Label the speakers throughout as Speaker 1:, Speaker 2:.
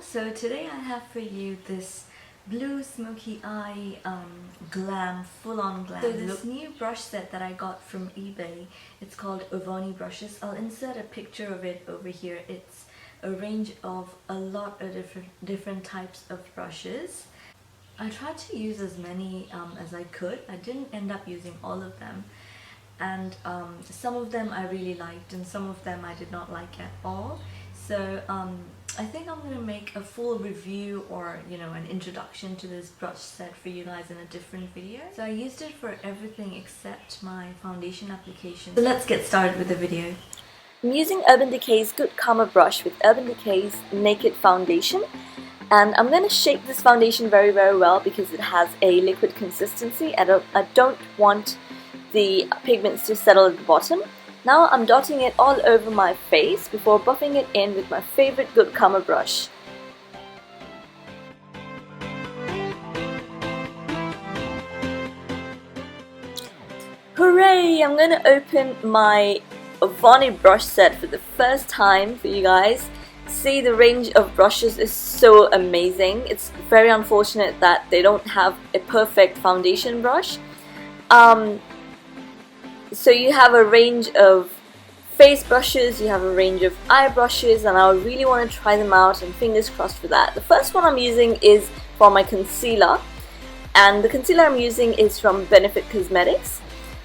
Speaker 1: So today I have for you this blue smoky eye glam, full-on glam look. This new brush set that I got from eBay, it's called Ovonni brushes. I'll insert a picture of it over here. It's a range of a lot of different types of brushes. I tried to use as many as I could. I didn't end up using all of them, and some of them I really liked and some of them I did not like at all. So I think I'm going to make a full review or an introduction to this brush set for you guys in a different video. So I used it for everything except my foundation application. So let's get started with the video.
Speaker 2: I'm using Urban Decay's Good Karma brush with Urban Decay's Naked Foundation, and I'm going to shake this foundation very well because it has a liquid consistency. I don't want the pigments to settle at the bottom. Now I'm dotting it all over my face before buffing it in with my favorite Good Karma brush. Hooray! I'm going to open my Ovonni brush set for the first time for you guys. See, the range of brushes is so amazing. It's very unfortunate that they don't have a perfect foundation brush. So you have a range of face brushes, you have a range of eye brushes, and I really want to try them out, and fingers crossed for that. The first one I'm using is for my concealer, and the concealer I'm using is from Benefit Cosmetics.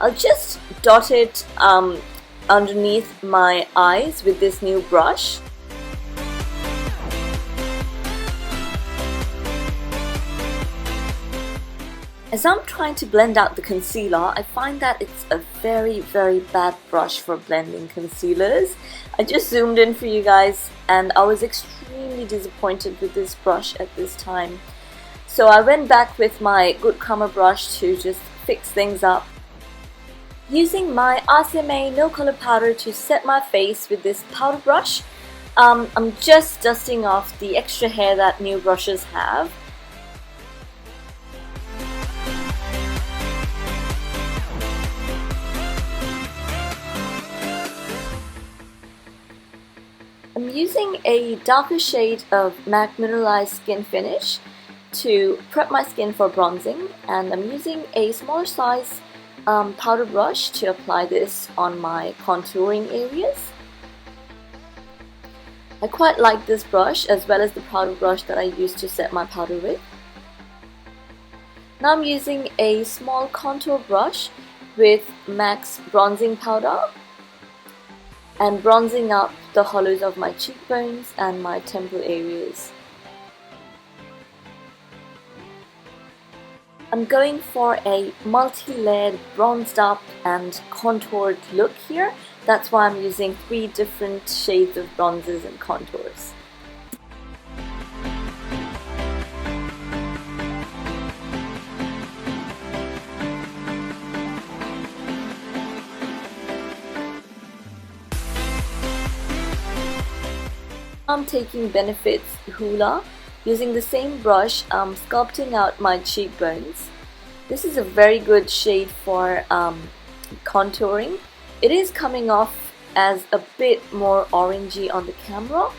Speaker 2: I'll just dot it underneath my eyes with this new brush. As I'm trying to blend out the concealer, I find that it's a very bad brush for blending concealers. I just zoomed in for you guys and I was extremely disappointed with this brush at this time. So I went back with my Good Karma brush to just fix things up. Using my RCMA no color powder to set my face with this powder brush, I'm just dusting off the extra hair that new brushes have. I'm using a darker shade of MAC Mineralized Skin Finish to prep my skin for bronzing, and I'm using a smaller size powder brush to apply this on my contouring areas. I quite like this brush as well as the powder brush that I used to set my powder with. Now I'm using a small contour brush with MAC's bronzing powder and bronzing up the hollows of my cheekbones and my temple areas. I'm going for a multi-layered bronzed up and contoured look here. That's why I'm using 3 different shades of bronzes and contours. I'm taking Benefit's Hoola, using the same brush, sculpting out my cheekbones. This is a very good shade for contouring. It is coming off as a bit more orangey on the camera.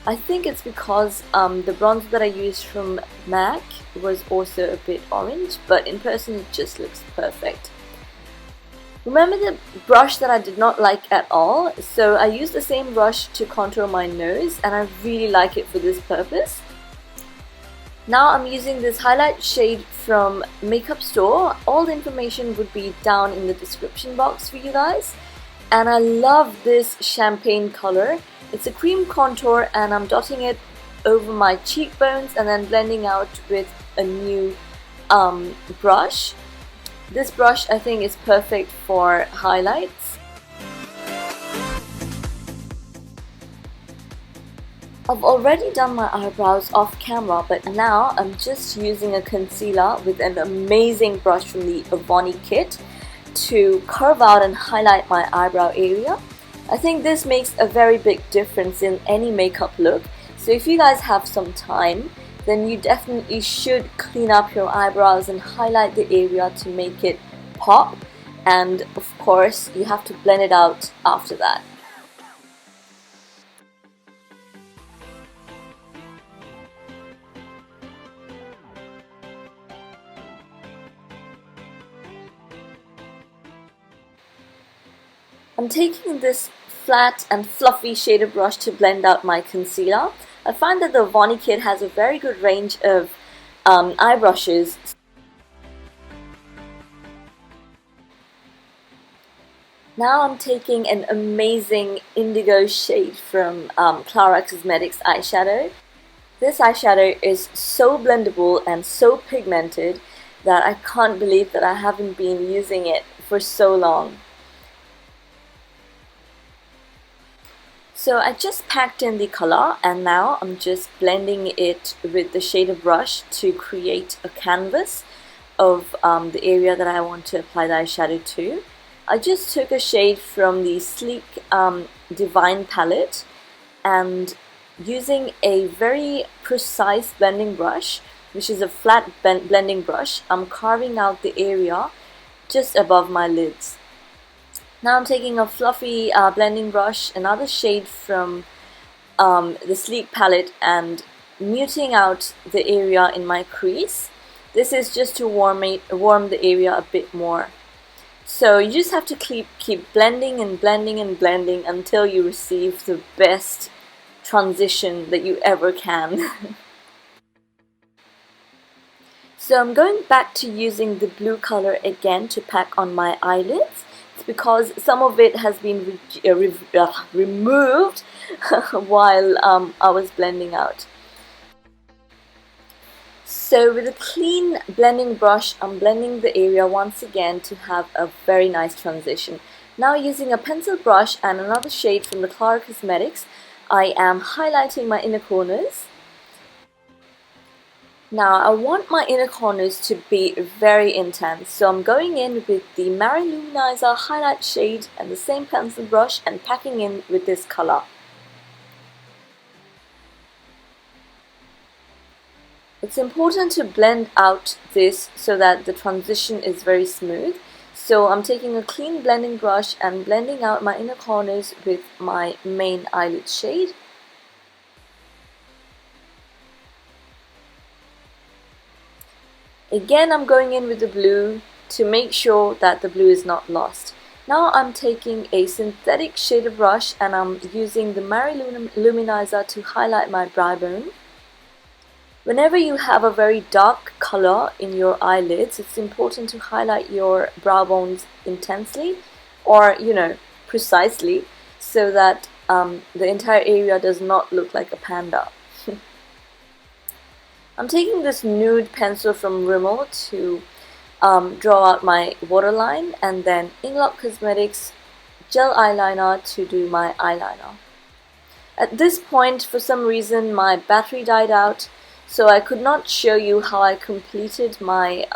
Speaker 2: I think it's because the bronzer that I used from MAC was also a bit orange, but in person it just looks perfect. Remember the brush that I did not like at all? So I used the same brush to contour my nose, and I really like it for this purpose. Now I'm using this highlight shade from Makeup Store. All the information would be down in the description box for you guys. And I love this champagne color. It's a cream contour, and I'm dotting it over my cheekbones and then blending out with a new brush. This brush I think is perfect for highlights. I've already done my eyebrows off camera, but now I'm just using a concealer with an amazing brush from the Ovonni kit to curve out and highlight my eyebrow area. I think this makes a very big difference in any makeup look. So if you guys have some time, then you definitely should clean up your eyebrows and highlight the area to make it pop, and of course you have to blend it out after that. I'm taking this flat and fluffy shader brush to blend out my concealer. I find that the Ovonni kit has a very good range of eye brushes. Now I'm taking an amazing indigo shade from KLARA Cosmetics eyeshadow. This eyeshadow is so blendable and so pigmented that I can't believe that I haven't been using it for so long. So I just packed in the color and now I'm just blending it with the shader brush to create a canvas of the area that I want to apply the eyeshadow to. I just took a shade from the Sleek Divine palette and using a very precise blending brush, which is a flat blending brush, I'm carving out the area just above my lids. Now I'm taking a fluffy blending brush, another shade from the Sleek palette, and muting out the area in my crease. This is just to warm the area a bit more. So you just have to keep blending and blending and blending until you receive the best transition that you ever can. So I'm going back to using the blue color again to pack on my eyelids. It's because some of it has been removed while I was blending out. So with a clean blending brush, I'm blending the area once again to have a very nice transition. Now using a pencil brush and another shade from the KLARA Cosmetics, I am highlighting my inner corners. Now I want my inner corners to be very intense, so I'm going in with the MaryLouManizer highlight shade and the same pencil brush and packing in with this color. It's important to blend out this so that the transition is very smooth. So I'm taking a clean blending brush and blending out my inner corners with my main eyelid shade. Again, I'm going in with the blue to make sure that the blue is not lost. Now I'm taking a synthetic shader brush and I'm using the MaryLouManizer to highlight my brow bone. Whenever you have a very dark color in your eyelids, it's important to highlight your brow bones intensely or, precisely, so that the entire area does not look like a panda. I'm taking this nude pencil from Rimmel to draw out my waterline, and then Inglot Cosmetics gel eyeliner to do my eyeliner. At this point, for some reason, my battery died out, so I could not show you how I completed my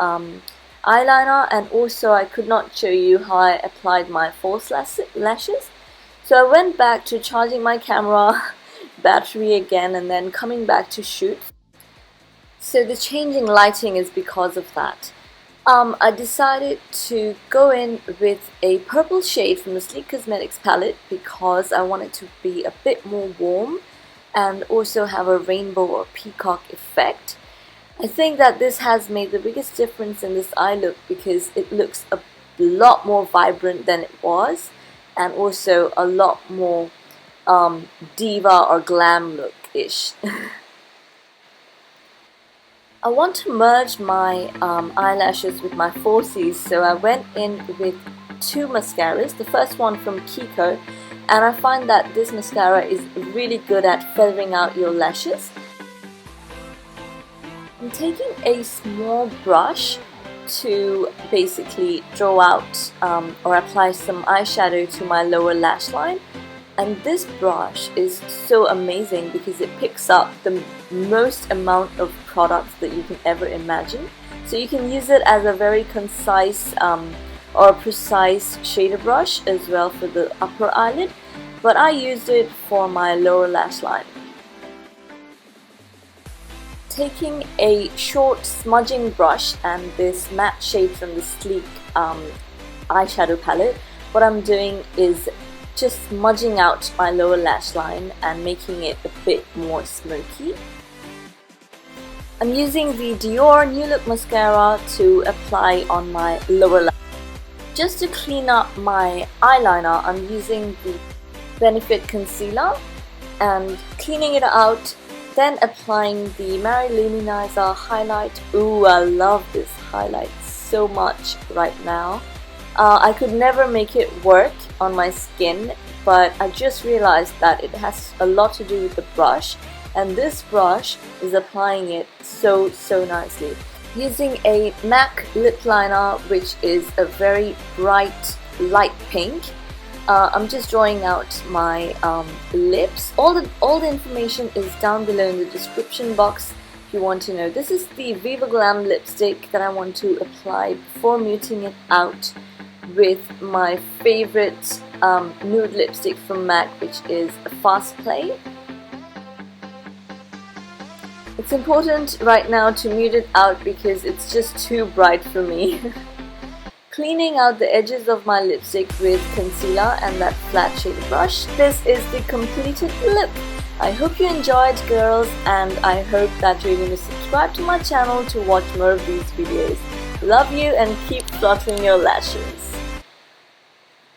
Speaker 2: eyeliner, and also I could not show you how I applied my false lashes. So I went back to charging my camera battery again and then coming back to shoot. So the changing lighting is because of that. I decided to go in with a purple shade from the Sleek Cosmetics palette because I wanted to be a bit more warm and also have a rainbow or peacock effect. I think that this has made the biggest difference in this eye look because it looks a lot more vibrant than it was, and also a lot more diva or glam look-ish. I want to merge my eyelashes with my 4Cs, so I went in with two mascaras. The first one from Kiko, and I find that this mascara is really good at feathering out your lashes. I'm taking a small brush to basically draw out or apply some eyeshadow to my lower lash line, and this brush is so amazing because it picks up the most amount of products that you can ever imagine. So you can use it as a very concise or precise shader brush as well for the upper eyelid, but I used it for my lower lash line. Taking a short smudging brush and this matte shade from the Sleek eyeshadow palette, what I'm doing is just smudging out my lower lash line and making it a bit more smoky. I'm using the Dior New Look mascara to apply on my lower lash. Just to clean up my eyeliner, I'm using the Benefit Concealer and cleaning it out, then applying the MaryLouManizer highlight. Ooh, I love this highlight so much right now. I could never make it work on my skin, but I just realized that it has a lot to do with the brush, and this brush is applying it so nicely. Using a MAC lip liner, which is a very bright light pink, I'm just drawing out my lips. All the information is down below in the description box if you want to know. This is the Viva Glam lipstick that I want to apply before muting it out with my favorite nude lipstick from MAC, which is a Fast Play. It's important right now to mute it out because it's just too bright for me. Cleaning out the edges of my lipstick with concealer and that flat shade brush, this is the completed look. I hope you enjoyed, girls, and I hope that you're going to subscribe to my channel to watch more of these videos. Love you and keep fluttering your lashes.